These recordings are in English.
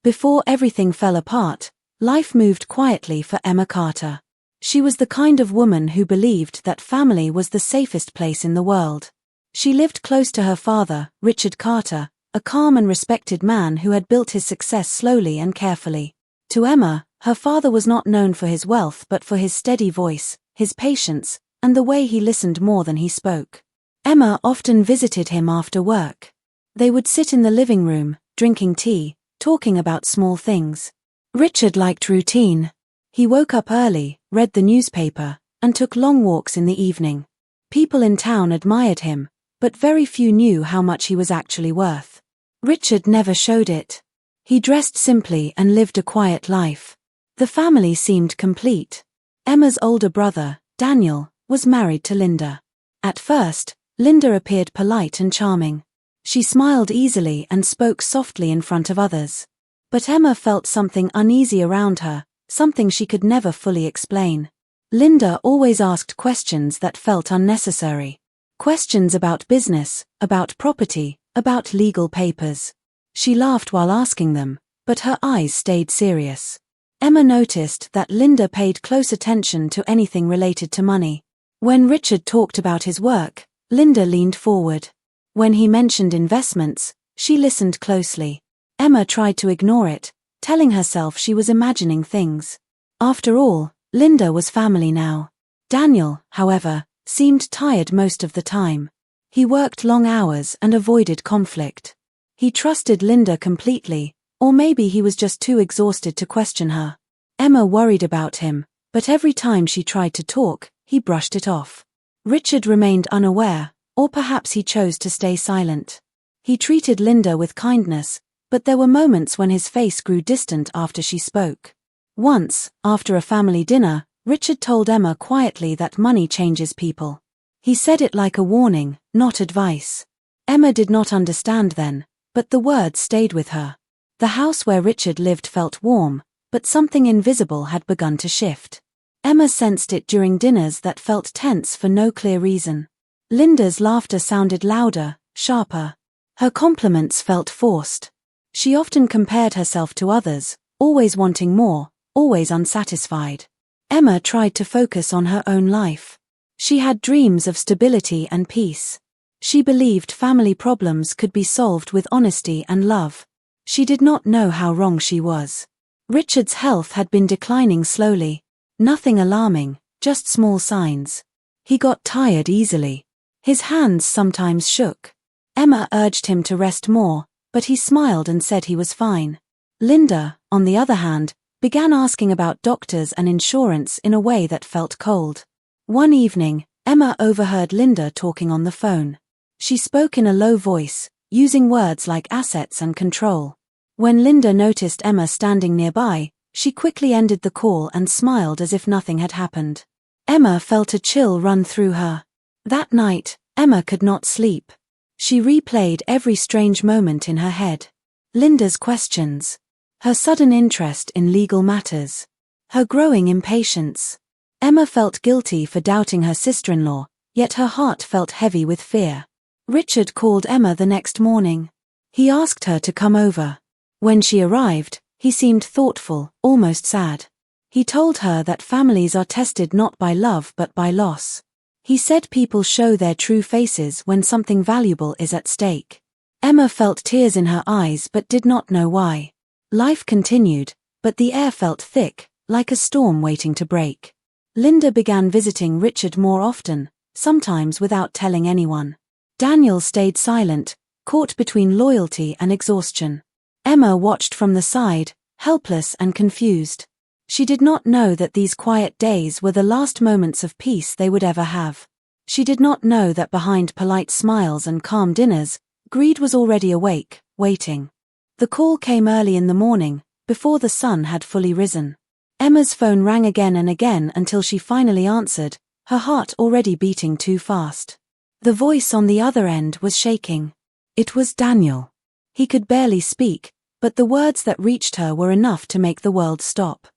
Before everything fell apart, life moved quietly for Emma Carter. She was the kind of woman who believed that family was the safest place in the world. She lived close to her father, Richard Carter, a calm and respected man who had built his success slowly and carefully. To Emma, her father was not known for his wealth but for his steady voice, his patience, and the way he listened more than he spoke. Emma often visited him after work. They would sit in the living room, drinking tea, talking about small things. Richard liked routine. He woke up early, read the newspaper, and took long walks in the evening. People in town admired him, but very few knew how much he was actually worth. Richard never showed it. He dressed simply and lived a quiet life. The family seemed complete. Emma's older brother, Daniel, was married to Linda. At first, Linda appeared polite and charming. She smiled easily and spoke softly in front of others. But Emma felt something uneasy around her, something she could never fully explain. Linda always asked questions that felt unnecessary. Questions about business, about property, about legal papers. She laughed while asking them, but her eyes stayed serious. Emma noticed that Linda paid close attention to anything related to money. When Richard talked about his work, Linda leaned forward. When he mentioned investments, she listened closely. Emma tried to ignore it, telling herself she was imagining things. After all, Linda was family now. Daniel, however, seemed tired most of the time. He worked long hours and avoided conflict. He trusted Linda completely, or maybe he was just too exhausted to question her. Emma worried about him, but every time she tried to talk, he brushed it off. Richard remained unaware, or perhaps he chose to stay silent. He treated Linda with kindness, but there were moments when his face grew distant after she spoke. Once, after a family dinner, Richard told Emma quietly that money changes people. He said it like a warning, not advice. Emma did not understand then, but the words stayed with her. The house where Richard lived felt warm, but something invisible had begun to shift. Emma sensed it during dinners that felt tense for no clear reason. Linda's laughter sounded louder, sharper. Her compliments felt forced. She often compared herself to others, always wanting more, always unsatisfied. Emma tried to focus on her own life. She had dreams of stability and peace. She believed family problems could be solved with honesty and love. She did not know how wrong she was. Richard's health had been declining slowly. Nothing alarming, just small signs. He got tired easily. His hands sometimes shook. Emma urged him to rest more, but he smiled and said he was fine. Linda, on the other hand, began asking about doctors and insurance in a way that felt cold. One evening, Emma overheard Linda talking on the phone. She spoke in a low voice, using words like assets and control. When Linda noticed Emma standing nearby, she quickly ended the call and smiled as if nothing had happened. Emma felt a chill run through her. That night, Emma could not sleep. She replayed every strange moment in her head. Linda's questions. Her sudden interest in legal matters. Her growing impatience. Emma felt guilty for doubting her sister-in-law, yet her heart felt heavy with fear. Richard called Emma the next morning. He asked her to come over. When she arrived, he seemed thoughtful, almost sad. He told her that families are tested not by love but by loss. He said people show their true faces when something valuable is at stake. Emma felt tears in her eyes but did not know why. Life continued, but the air felt thick, like a storm waiting to break. Linda began visiting Richard more often, sometimes without telling anyone. Daniel stayed silent, caught between loyalty and exhaustion. Emma watched from the side, helpless and confused. She did not know that these quiet days were the last moments of peace they would ever have. She did not know that behind polite smiles and calm dinners, greed was already awake, waiting. The call came early in the morning, before the sun had fully risen. Emma's phone rang again and again until she finally answered, her heart already beating too fast. The voice on the other end was shaking. It was Daniel. He could barely speak, but the words that reached her were enough to make the world stop.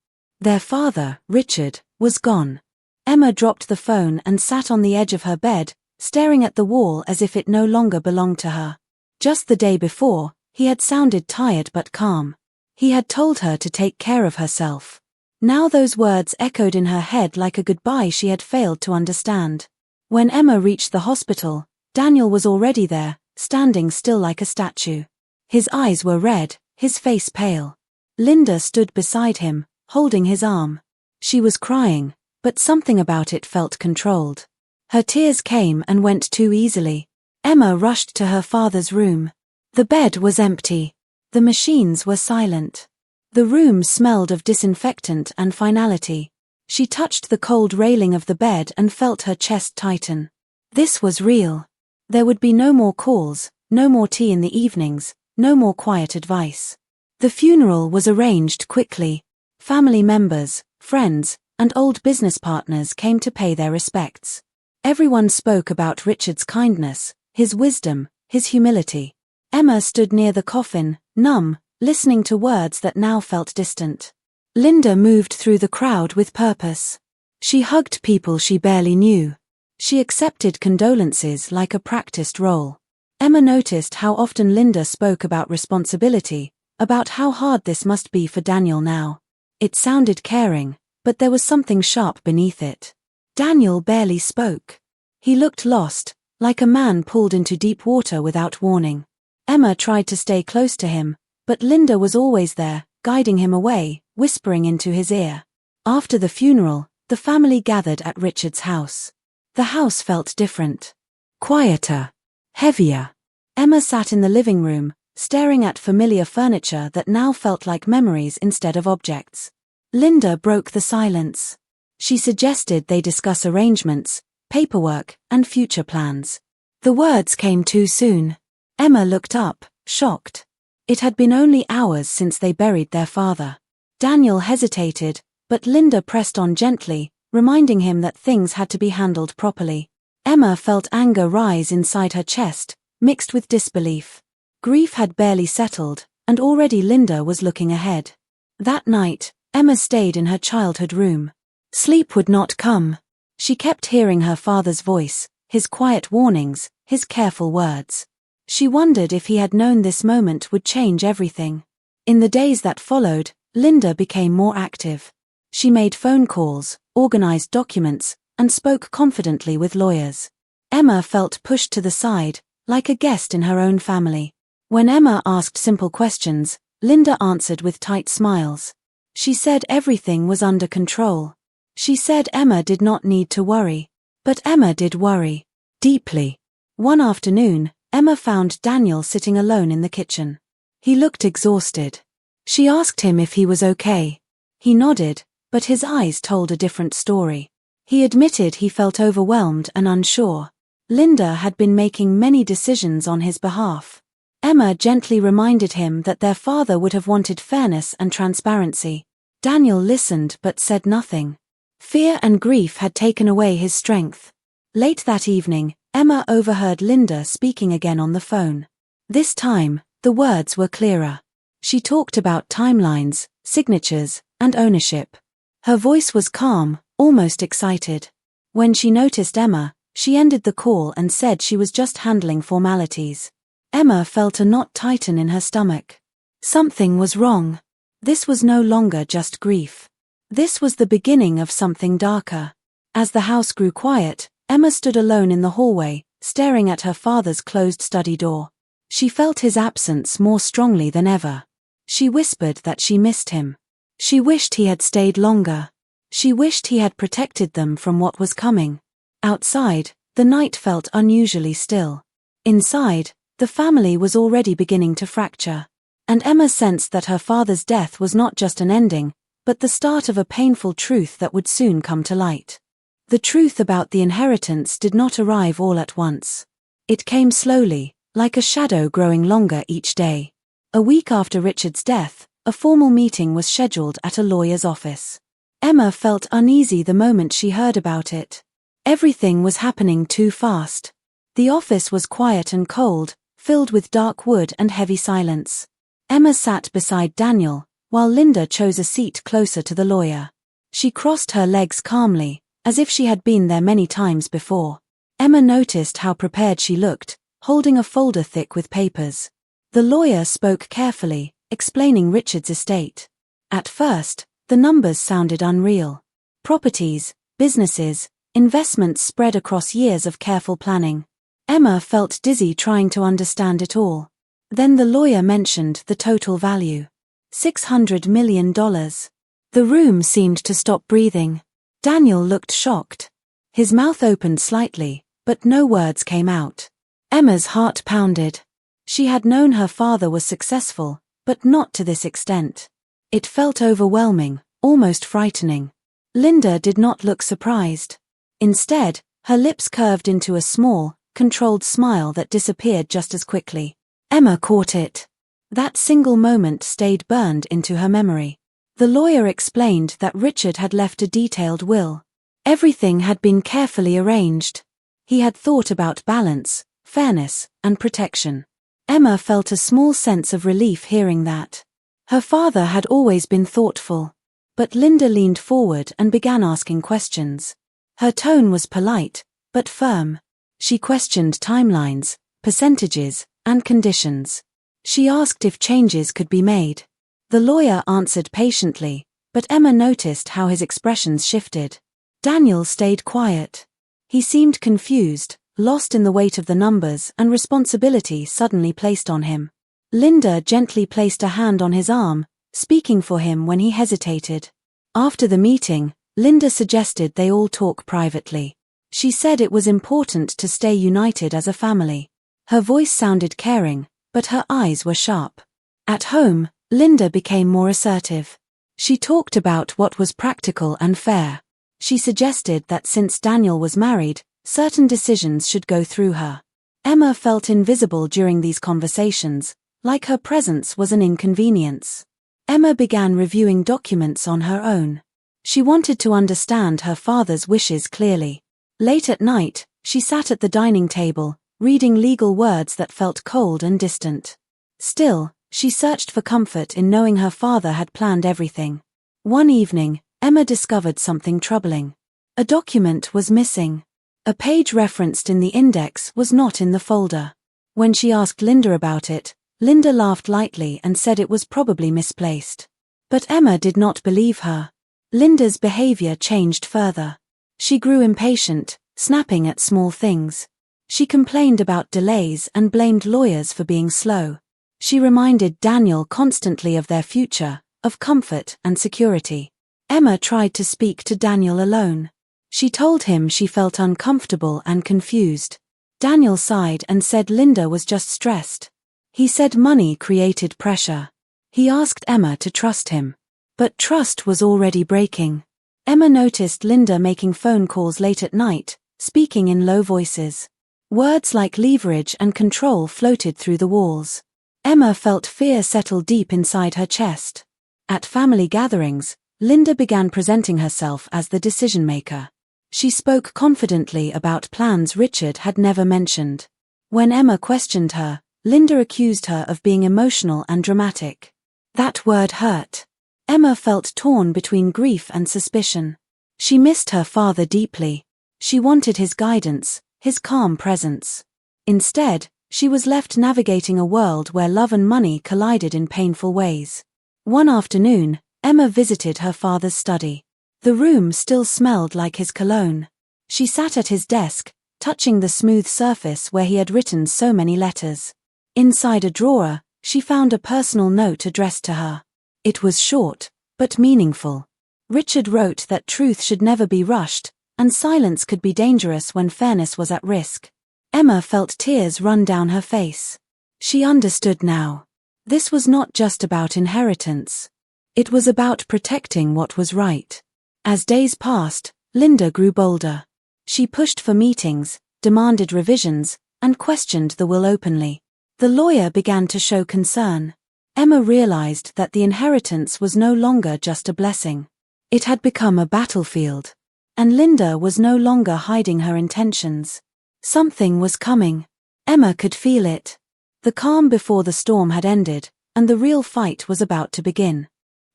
Their father, Richard, was gone. Emma dropped the phone and sat on the edge of her bed, staring at the wall as if it no longer belonged to her. Just the day before, he had sounded tired but calm. He had told her to take care of herself. Now those words echoed in her head like a goodbye she had failed to understand. When Emma reached the hospital, Daniel was already there, standing still like a statue. His eyes were red, his face pale. Linda stood beside him, holding his arm. She was crying, but something about it felt controlled. Her tears came and went too easily. Emma rushed to her father's room. The bed was empty. The machines were silent. The room smelled of disinfectant and finality. She touched the cold railing of the bed and felt her chest tighten. This was real. There would be no more calls, no more tea in the evenings, no more quiet advice. The funeral was arranged quickly. Family members, friends, and old business partners came to pay their respects. Everyone spoke about Richard's kindness, his wisdom, his humility. Emma stood near the coffin, numb, listening to words that now felt distant. Linda moved through the crowd with purpose. She hugged people she barely knew. She accepted condolences like a practiced role. Emma noticed how often Linda spoke about responsibility, about how hard this must be for Daniel now. It sounded caring, but there was something sharp beneath it. Daniel barely spoke. He looked lost, like a man pulled into deep water without warning. Emma tried to stay close to him, but Linda was always there, guiding him away, whispering into his ear. After the funeral, the family gathered at Richard's house. The house felt different. Quieter. Heavier. Emma sat in the living room, staring at familiar furniture that now felt like memories instead of objects. Linda broke the silence. She suggested they discuss arrangements, paperwork, and future plans. The words came too soon. Emma looked up, shocked. It had been only hours since they buried their father. Daniel hesitated, but Linda pressed on gently, reminding him that things had to be handled properly. Emma felt anger rise inside her chest, mixed with disbelief. Grief had barely settled, and already Linda was looking ahead. That night, Emma stayed in her childhood room. Sleep would not come. She kept hearing her father's voice, his quiet warnings, his careful words. She wondered if he had known this moment would change everything. In the days that followed, Linda became more active. She made phone calls, organized documents, and spoke confidently with lawyers. Emma felt pushed to the side, like a guest in her own family. When Emma asked simple questions, Linda answered with tight smiles. She said everything was under control. She said Emma did not need to worry. But Emma did worry. Deeply. One afternoon, Emma found Daniel sitting alone in the kitchen. He looked exhausted. She asked him if he was okay. He nodded, but his eyes told a different story. He admitted he felt overwhelmed and unsure. Linda had been making many decisions on his behalf. Emma gently reminded him that their father would have wanted fairness and transparency. Daniel listened but said nothing. Fear and grief had taken away his strength. Late that evening, Emma overheard Linda speaking again on the phone. This time, the words were clearer. She talked about timelines, signatures, and ownership. Her voice was calm, almost excited. When she noticed Emma, she ended the call and said she was just handling formalities. Emma felt a knot tighten in her stomach. Something was wrong. This was no longer just grief. This was the beginning of something darker. As the house grew quiet, Emma stood alone in the hallway, staring at her father's closed study door. She felt his absence more strongly than ever. She whispered that she missed him. She wished he had stayed longer. She wished he had protected them from what was coming. Outside, the night felt unusually still. Inside, the family was already beginning to fracture. And Emma sensed that her father's death was not just an ending, but the start of a painful truth that would soon come to light. The truth about the inheritance did not arrive all at once. It came slowly, like a shadow growing longer each day. A week after Richard's death, a formal meeting was scheduled at a lawyer's office. Emma felt uneasy the moment she heard about it. Everything was happening too fast. The office was quiet and cold, filled with dark wood and heavy silence. Emma sat beside Daniel, while Linda chose a seat closer to the lawyer. She crossed her legs calmly, as if she had been there many times before. Emma noticed how prepared she looked, holding a folder thick with papers. The lawyer spoke carefully, explaining Richard's estate. At first, the numbers sounded unreal. Properties, businesses, investments spread across years of careful planning. Emma felt dizzy trying to understand it all. Then the lawyer mentioned the total value. $600 million. The room seemed to stop breathing. Daniel looked shocked. His mouth opened slightly, but no words came out. Emma's heart pounded. She had known her father was successful, but not to this extent. It felt overwhelming, almost frightening. Linda did not look surprised. Instead, her lips curved into a small, controlled smile that disappeared just as quickly. Emma caught it. That single moment stayed burned into her memory. The lawyer explained that Richard had left a detailed will. Everything had been carefully arranged. He had thought about balance, fairness, and protection. Emma felt a small sense of relief hearing that. Her father had always been thoughtful. But Linda leaned forward and began asking questions. Her tone was polite, but firm. She questioned timelines, percentages, and conditions. She asked if changes could be made. The lawyer answered patiently, but Emma noticed how his expressions shifted. Daniel stayed quiet. He seemed confused, lost in the weight of the numbers and responsibility suddenly placed on him. Linda gently placed a hand on his arm, speaking for him when he hesitated. After the meeting, Linda suggested they all talk privately. She said it was important to stay united as a family. Her voice sounded caring, but her eyes were sharp. At home, Linda became more assertive. She talked about what was practical and fair. She suggested that since Daniel was married, certain decisions should go through her. Emma felt invisible during these conversations, like her presence was an inconvenience. Emma began reviewing documents on her own. She wanted to understand her father's wishes clearly. Late at night, she sat at the dining table, reading legal words that felt cold and distant. Still, she searched for comfort in knowing her father had planned everything. One evening, Emma discovered something troubling. A document was missing. A page referenced in the index was not in the folder. When she asked Linda about it, Linda laughed lightly and said it was probably misplaced. But Emma did not believe her. Linda's behavior changed further. She grew impatient, snapping at small things. She complained about delays and blamed lawyers for being slow. She reminded Daniel constantly of their future, of comfort and security. Emma tried to speak to Daniel alone. She told him she felt uncomfortable and confused. Daniel sighed and said Linda was just stressed. He said money created pressure. He asked Emma to trust him. But trust was already breaking. Emma noticed Linda making phone calls late at night, speaking in low voices. Words like leverage and control floated through the walls. Emma felt fear settle deep inside her chest. At family gatherings, Linda began presenting herself as the decision-maker. She spoke confidently about plans Richard had never mentioned. When Emma questioned her, Linda accused her of being emotional and dramatic. That word hurt. Emma felt torn between grief and suspicion. She missed her father deeply. She wanted his guidance, his calm presence. Instead, she was left navigating a world where love and money collided in painful ways. One afternoon, Emma visited her father's study. The room still smelled like his cologne. She sat at his desk, touching the smooth surface where he had written so many letters. Inside a drawer, she found a personal note addressed to her. It was short, but meaningful. Richard wrote that truth should never be rushed, and silence could be dangerous when fairness was at risk. Emma felt tears run down her face. She understood now. This was not just about inheritance. It was about protecting what was right. As days passed, Linda grew bolder. She pushed for meetings, demanded revisions, and questioned the will openly. The lawyer began to show concern. Emma realized that the inheritance was no longer just a blessing. It had become a battlefield. And Linda was no longer hiding her intentions. Something was coming. Emma could feel it. The calm before the storm had ended, and the real fight was about to begin.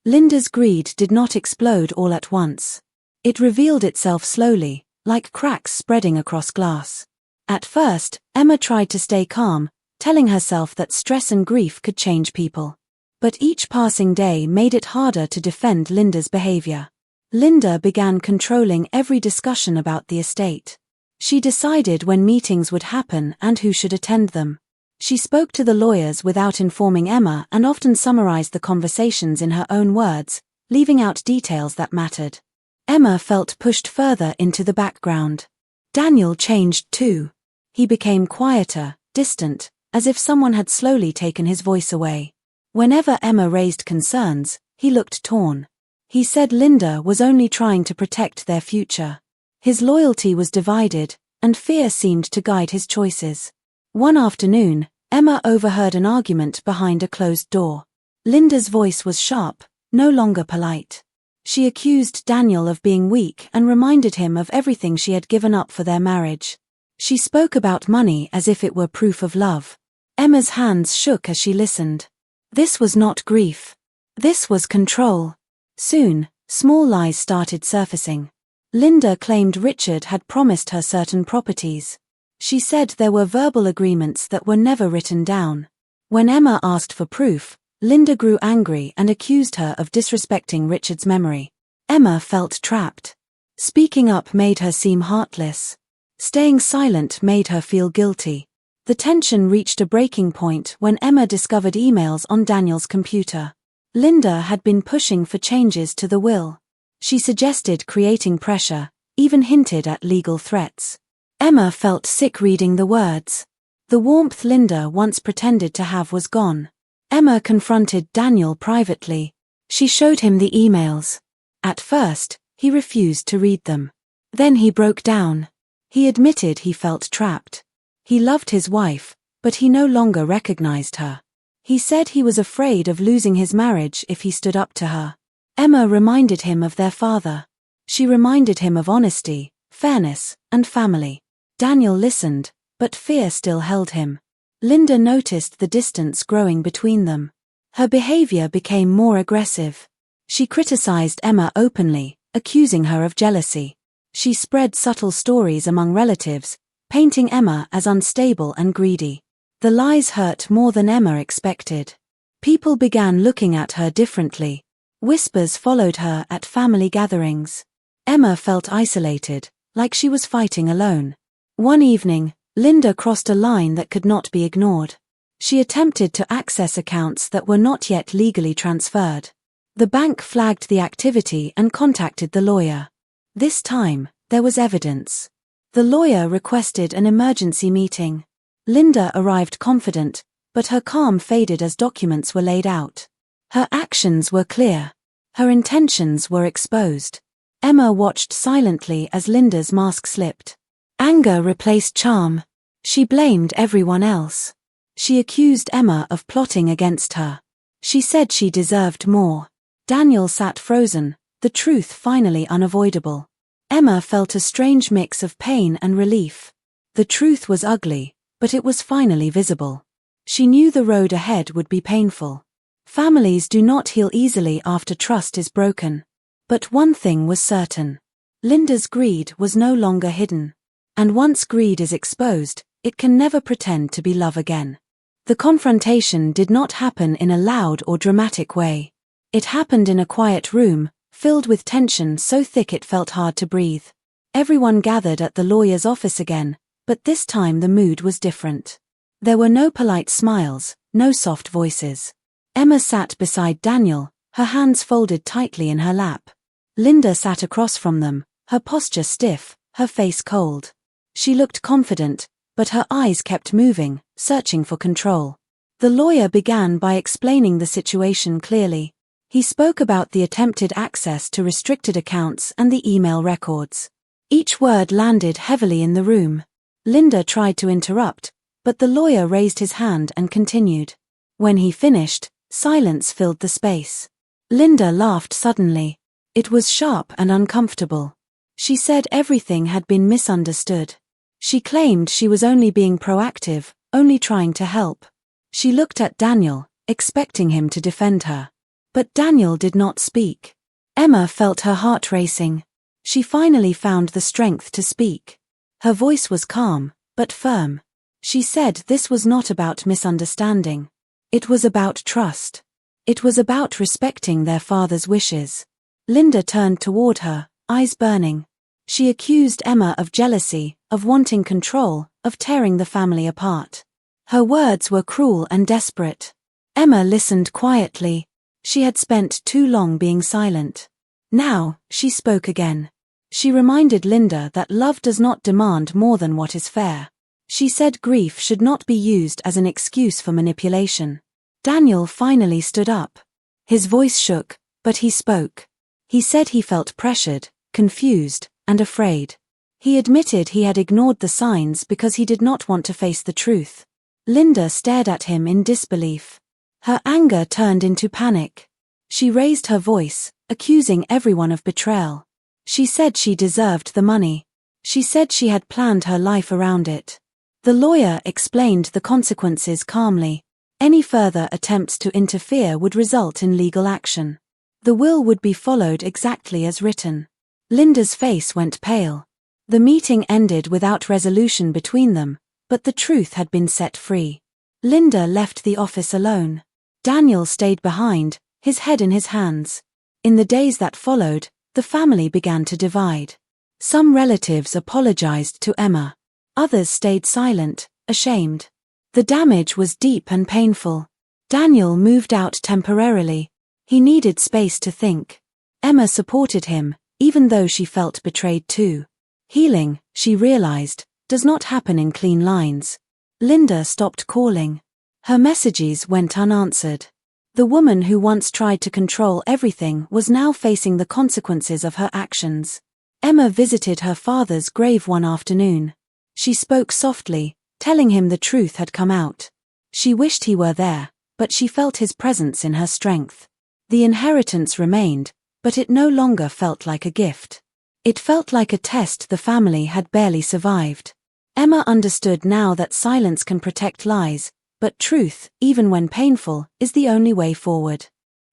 Linda's greed did not explode all at once. It revealed itself slowly, like cracks spreading across glass. At first, Emma tried to stay calm, telling herself that stress and grief could change people. But each passing day made it harder to defend Linda's behavior. Linda began controlling every discussion about the estate. She decided when meetings would happen and who should attend them. She spoke to the lawyers without informing Emma and often summarized the conversations in her own words, leaving out details that mattered. Emma felt pushed further into the background. Daniel changed too. He became quieter, distant, as if someone had slowly taken his voice away. Whenever Emma raised concerns, he looked torn. He said Linda was only trying to protect their future. His loyalty was divided, and fear seemed to guide his choices. One afternoon, Emma overheard an argument behind a closed door. Linda's voice was sharp, no longer polite. She accused Daniel of being weak and reminded him of everything she had given up for their marriage. She spoke about money as if it were proof of love. Emma's hands shook as she listened. This was not grief. This was control. Soon, small lies started surfacing. Linda claimed Richard had promised her certain properties. She said there were verbal agreements that were never written down. When Emma asked for proof, Linda grew angry and accused her of disrespecting Richard's memory. Emma felt trapped. Speaking up made her seem heartless. Staying silent made her feel guilty. The tension reached a breaking point when Emma discovered emails on Daniel's computer. Linda had been pushing for changes to the will. She suggested creating pressure, even hinted at legal threats. Emma felt sick reading the words. The warmth Linda once pretended to have was gone. Emma confronted Daniel privately. She showed him the emails. At first, he refused to read them. Then he broke down. He admitted he felt trapped. He loved his wife, but he no longer recognized her. He said he was afraid of losing his marriage if he stood up to her. Emma reminded him of their father. She reminded him of honesty, fairness, and family. Daniel listened, but fear still held him. Linda noticed the distance growing between them. Her behavior became more aggressive. She criticized Emma openly, accusing her of jealousy. She spread subtle stories among relatives, painting Emma as unstable and greedy. The lies hurt more than Emma expected. People began looking at her differently. Whispers followed her at family gatherings. Emma felt isolated, like she was fighting alone. One evening, Linda crossed a line that could not be ignored. She attempted to access accounts that were not yet legally transferred. The bank flagged the activity and contacted the lawyer. This time, there was evidence. The lawyer requested an emergency meeting. Linda arrived confident, but her calm faded as documents were laid out. Her actions were clear. Her intentions were exposed. Emma watched silently as Linda's mask slipped. Anger replaced charm. She blamed everyone else. She accused Emma of plotting against her. She said she deserved more. Daniel sat frozen, the truth finally unavoidable. Emma felt a strange mix of pain and relief. The truth was ugly, but it was finally visible. She knew the road ahead would be painful. Families do not heal easily after trust is broken. But one thing was certain. Linda's greed was no longer hidden. And once greed is exposed, it can never pretend to be love again. The confrontation did not happen in a loud or dramatic way. It happened in a quiet room, filled with tension so thick it felt hard to breathe. Everyone gathered at the lawyer's office again, but this time the mood was different. There were no polite smiles, no soft voices. Emma sat beside Daniel, her hands folded tightly in her lap. Linda sat across from them, her posture stiff, her face cold. She looked confident, but her eyes kept moving, searching for control. The lawyer began by explaining the situation clearly. He spoke about the attempted access to restricted accounts and the email records. Each word landed heavily in the room. Linda tried to interrupt, but the lawyer raised his hand and continued. When he finished, silence filled the space. Linda laughed suddenly. It was sharp and uncomfortable. She said everything had been misunderstood. She claimed she was only being proactive, only trying to help. She looked at Daniel, expecting him to defend her. But Daniel did not speak. Emma felt her heart racing. She finally found the strength to speak. Her voice was calm, but firm. She said this was not about misunderstanding. It was about trust. It was about respecting their father's wishes. Linda turned toward her, eyes burning. She accused Emma of jealousy, of wanting control, of tearing the family apart. Her words were cruel and desperate. Emma listened quietly. She had spent too long being silent. Now, she spoke again. She reminded Linda that love does not demand more than what is fair. She said grief should not be used as an excuse for manipulation. Daniel finally stood up. His voice shook, but he spoke. He said he felt pressured, confused, and afraid. He admitted he had ignored the signs because he did not want to face the truth. Linda stared at him in disbelief. Her anger turned into panic. She raised her voice, accusing everyone of betrayal. She said she deserved the money. She said she had planned her life around it. The lawyer explained the consequences calmly. Any further attempts to interfere would result in legal action. The will would be followed exactly as written. Linda's face went pale. The meeting ended without resolution between them, but the truth had been set free. Linda left the office alone. Daniel stayed behind, his head in his hands. In the days that followed, the family began to divide. Some relatives apologized to Emma. Others stayed silent, ashamed. The damage was deep and painful. Daniel moved out temporarily. He needed space to think. Emma supported him, even though she felt betrayed too. Healing, she realized, does not happen in clean lines. Linda stopped calling. Her messages went unanswered. The woman who once tried to control everything was now facing the consequences of her actions. Emma visited her father's grave one afternoon. She spoke softly, telling him the truth had come out. She wished he were there, but she felt his presence in her strength. The inheritance remained, but it no longer felt like a gift. It felt like a test the family had barely survived. Emma understood now that silence can protect lies, but truth, even when painful, is the only way forward.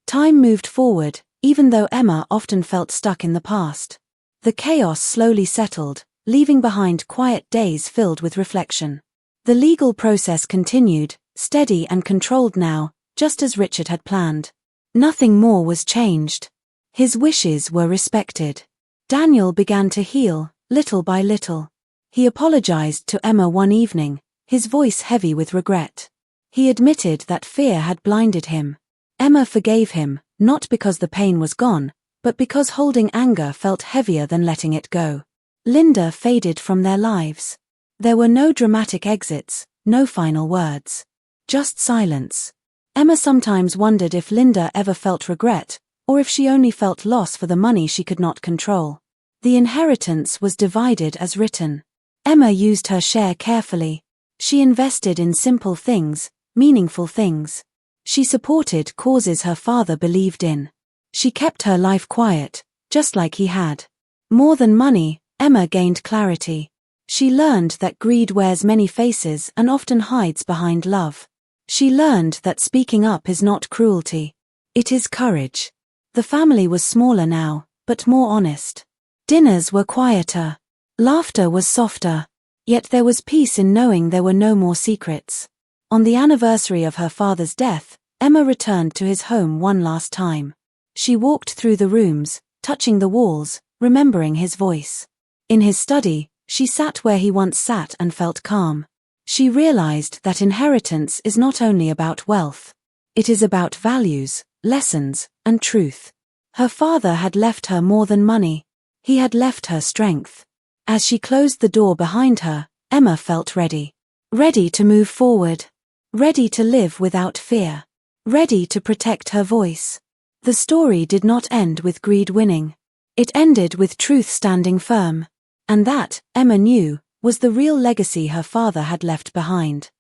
Time moved forward, even though Emma often felt stuck in the past. The chaos slowly settled, leaving behind quiet days filled with reflection. The legal process continued, steady and controlled now, just as Richard had planned. Nothing more was changed. His wishes were respected. Daniel began to heal, little by little. He apologized to Emma one evening, his voice heavy with regret. He admitted that fear had blinded him. Emma forgave him, not because the pain was gone, but because holding anger felt heavier than letting it go. Linda faded from their lives. There were no dramatic exits, no final words. Just silence. Emma sometimes wondered if Linda ever felt regret, or if she only felt loss for the money she could not control. The inheritance was divided as written. Emma used her share carefully. She invested in simple things, meaningful things. She supported causes her father believed in. She kept her life quiet, just like he had. More than money, Emma gained clarity. She learned that greed wears many faces and often hides behind love. She learned that speaking up is not cruelty. It is courage. The family was smaller now, but more honest. Dinners were quieter. Laughter was softer. Yet there was peace in knowing there were no more secrets. On the anniversary of her father's death, Emma returned to his home one last time. She walked through the rooms, touching the walls, remembering his voice. In his study, she sat where he once sat and felt calm. She realized that inheritance is not only about wealth. It is about values, lessons, and truth. Her father had left her more than money. He had left her strength. As she closed the door behind her, Emma felt ready. Ready to move forward. Ready to live without fear. Ready to protect her voice. The story did not end with greed winning. It ended with truth standing firm. And that, Emma knew, was the real legacy her father had left behind.